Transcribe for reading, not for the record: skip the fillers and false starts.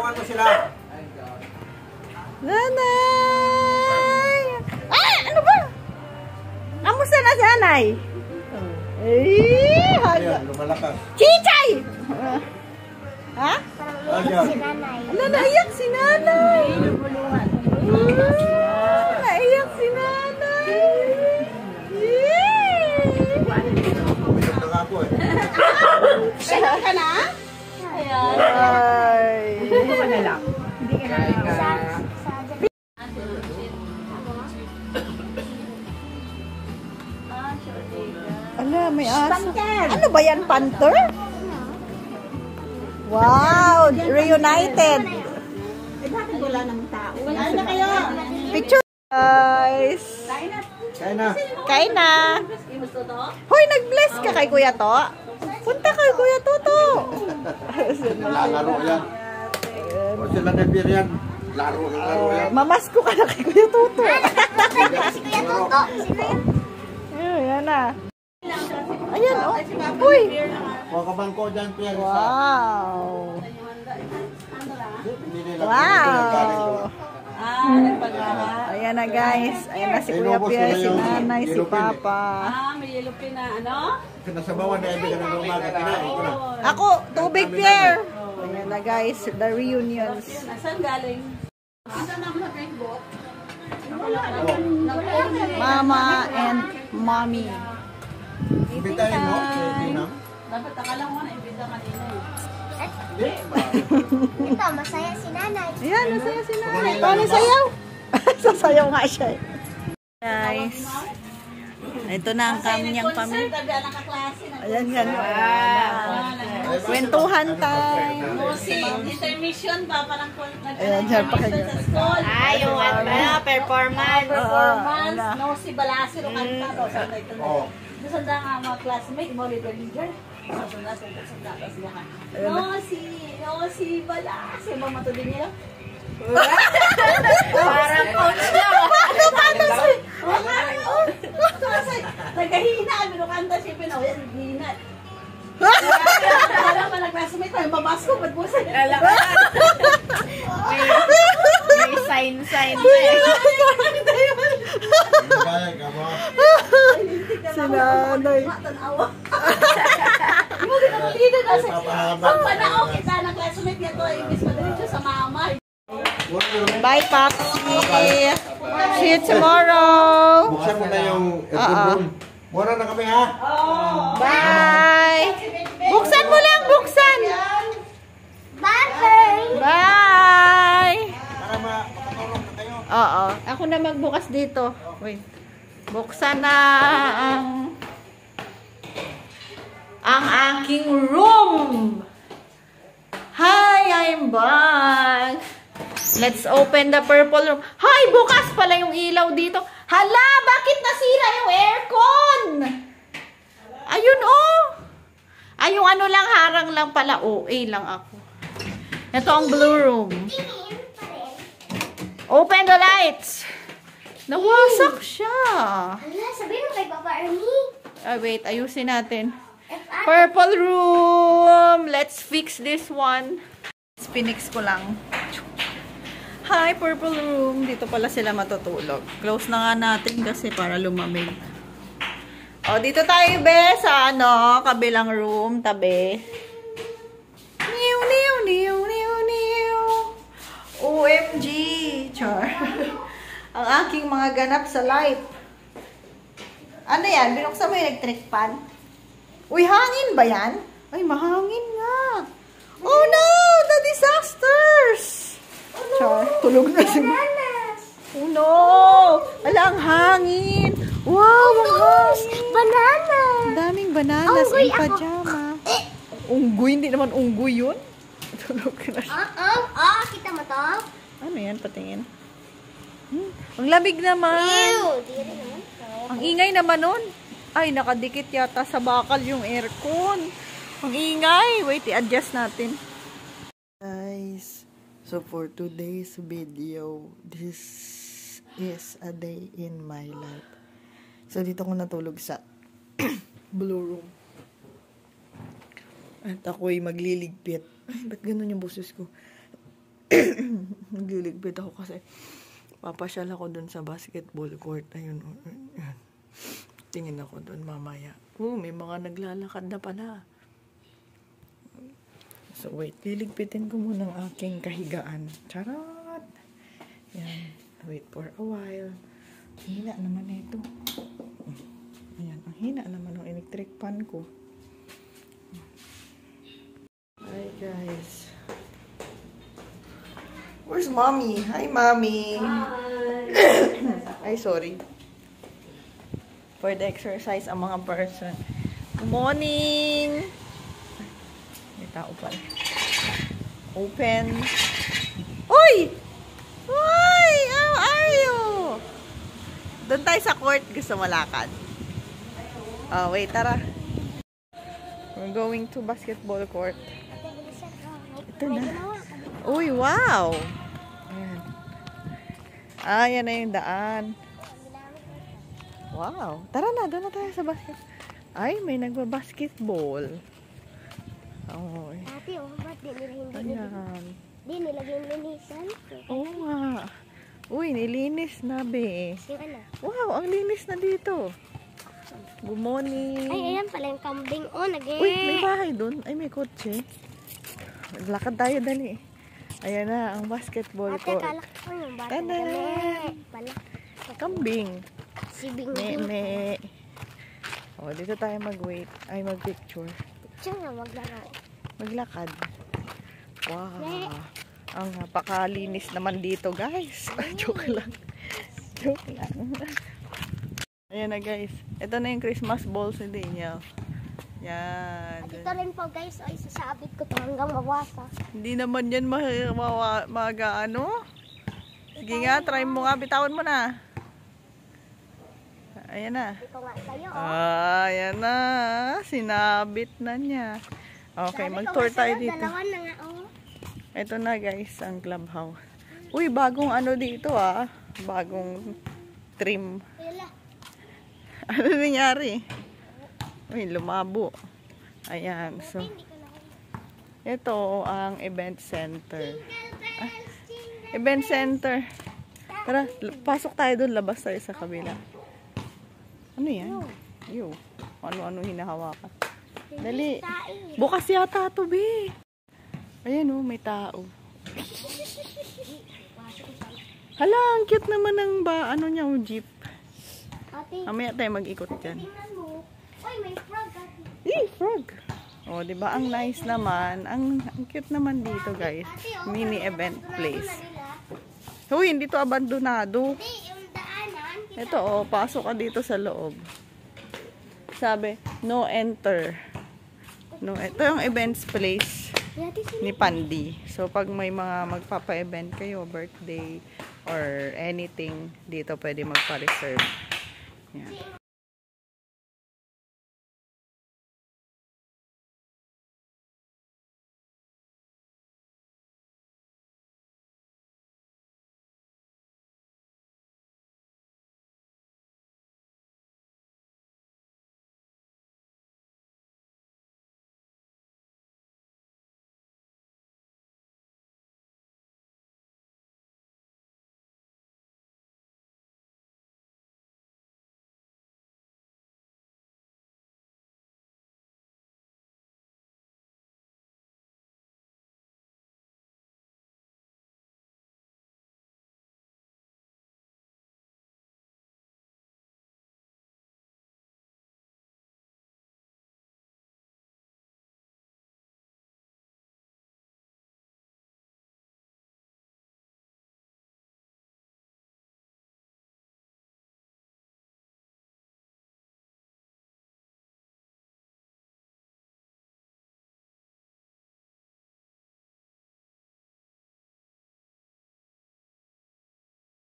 Tulungan mo sila. Nanay! Ah! Ano ba? Kamusta na si nanay? Eh, Ayan, lumalakas. Chichay! Ha? Ayan. Naiyak si nanay. Naiyak si nanay. Umiyak na nga ako eh. Kaya ka na? Ayan. Ay. Hindi ka na lang. Hindi ka na lang. Ala, may aso. Ano ba yan, panther? Wow, reunited. Eh, bakit wala namang tao? Wala na kayo. Picture, guys. Kaya na. Kain na. Hoy, nag-bless ka kay Kuya To. Punta kay Kuya Toto. Lalaro yan. O sila na beer yan. Laro yan. Mamasko ka na kay Kuya Toto. Si Kuya Toto. Sino yun? Ayan na. Ayan, oh. Uy. Huwag ka bangko dyan, Pierre. Wow. Hindi nila. Wow. Ayan na, guys. Ayan na si Kuya Pierre, si Nanay, si Papa. May yellow pin na ano? Pinasabawan na ibig ng umaga. Kinain ko na. Ako, tubig, Pierre. Ayan na, guys. The reunions. Saan galing? Mama and Mommy. Bitahin mo. Tinang. Dapat akala mo na ibida kanina eh. Ito, masaya si nanay. Ayan, nasaya si Nanay. Paano sayaw? Sasayaw nga siya eh. Guys. Ito na ang kanyang pamilya. Ayan yan. Kwentuhan time. Intermission ba? Parang Ayan, dyan pa kayo. sa school. Yung performance. Performance. No, si Balasir o kanta. Oo. Doon sa nga mga classmate mo, little leader. Sunda sila ka. No, si Balasir. Mamato din nila. Parang coach lang. Nagahina, binukanta siya, pinawayan, hina. Parang malaglasamay tayo, babasko, ba't mo sa May sign na eh. Bayag ka mo. Si Nanay. Mo ginamalido kasi, Papahaba. pag panao kita ng classmate niya to, ibis pa din siya sa mama. Bye, Papsi. See you tomorrow. Buksan mo na yung room. Muna na kami ha. Bye. Buksan mo lang, buksan. Bye! Bye. Para makatulong na kayo. Oo. Ako na magbukas dito. Wait. Buksan na ang aking room. Hi, I'm back. Let's open the purple room. Hi, bukas pala yung ilaw dito. Hala, bakit nasira yung aircon? Ayun, oh. Ay, yung ano lang, harang lang pala. OA lang ako. Ito ang blue room. Open the lights. Nawasak siya. Hala, sabihin mo kay Papa Ernie. Wait, ayusin natin. Purple room. Let's fix this one. Pinix ko lang. Hi, purple room. Dito pala sila matutulog. Close na nga natin kasi para lumamig. O, dito tayo, be, sa ano, kabilang room, tabi. Niu, niu, niu, niu, niu. OMG. Char. Ang aking mga ganap sa life. Ano yan? Binuksan mo yung electric fan? Uy, hangin ba yan? Ay, mahangin nga. Oh no! The disasters! Char, tulog na si Oh no! Ala, ang hangin! Wow, ang hangin! Banana! Ang daming bananas Unggoy in pajama. Unggoy? Hindi naman unggoy yun. Tulog na siya. Kita mo to? Ano yan? Patingin. Ang lamig naman. Di rin naman. Ang ingay naman nun. Ay, nakadikit yata sa bakal yung aircon. Ang ingay. Wait, i-adjust natin. Guys, so for today's video, this is a day in my life. So, dito ko natulog sa blue room. At ako'y magliligpit. Ay, ba't ganun yung boses ko? Nagliligpit ako kasi papasyal ako dun sa basketball court. Ayun. Tingin ako dun mamaya. May mga naglalakad na pala. So, wait. Liligpitin ko muna ang aking kahigaan. Charot! Yan. Wait for a while. Hina naman ito. Ayan. Ang hina naman ng electric fan ko. Hi, guys. Where's mommy? Hi, mommy. Hi. Ay, sorry. For the exercise, ang mga person. Good morning! May tao pala. Open. Uy! Uy! How are you? Doon tayo sa court. Gusto mo lakad? Oh, wait, tara. We're going to basketball court. Ito na. Uy, wow! Ayan. Yan na yung daan. Wow. Tara na, doon na tayo sa basket. Ay, may nagba-basketball. Oh. Ate, ba't di nila Ayan. Di nila ginlinisan? Oo nga. Uy, nilinis na, be. Yung ano? Wow, ang linis na dito. Good morning. Ay, ayan pala yung kambing. Oh, Uy, may bahay doon. Ay, may kotse. Lakad tayo, dali. Ayan na, ang basketball Ate, court. kalak ko yung bata. Tanan! Pala. Kambing. Si Bingbing. Me. Oh, dito tayo mag-wait. Ay, mag-picture. Siya nga maglaro. Maglakad. Wow. Ang napakalinis naman dito, guys. Joke lang. Joke lang. Ayan na, guys. Ito na yung Christmas balls ni Daniel. Yan. At ito rin po guys, ay sasabit ko to hanggang mawasa. Hindi naman yan ano? Sige nga, try mo nga. Bitawan mo na. Ayan na. Ito nga sa'yo, Ayan na. Sinabit na niya. Okay, mag-tour tayo dito. Dalawa na nga, Ito na, guys, ang clubhouse. Uy, bagong ano dito, bagong trim. Wala. Ano nangyari? Uy, lumabo. Ayan, so ito ang event center. Event center. Tara, pasok tayo doon, labas tayo sa kabila. Ano yan? Yo. Ano-ano hinahawakan. Dali. Bukas yata ito, be. Ayan, may tao. Hala, ang cute naman ng niya, jeep. Ate, Mamaya tayo mag-ikot dyan. tingnan mo. Uy, may frog, ate. Frog. Oh, 'di ba? Ang nice naman. Ang cute naman dito, guys. Mini event place. Hoy, hindi to abandonado. Hindi, yung daanan. Ito, pasok ka dito sa loob. Sabi, no enter. No, ito yung events place ni Pandi. So, pag may mga magpapa-event kayo, birthday or anything, dito pwede magpa-reserve. Yan.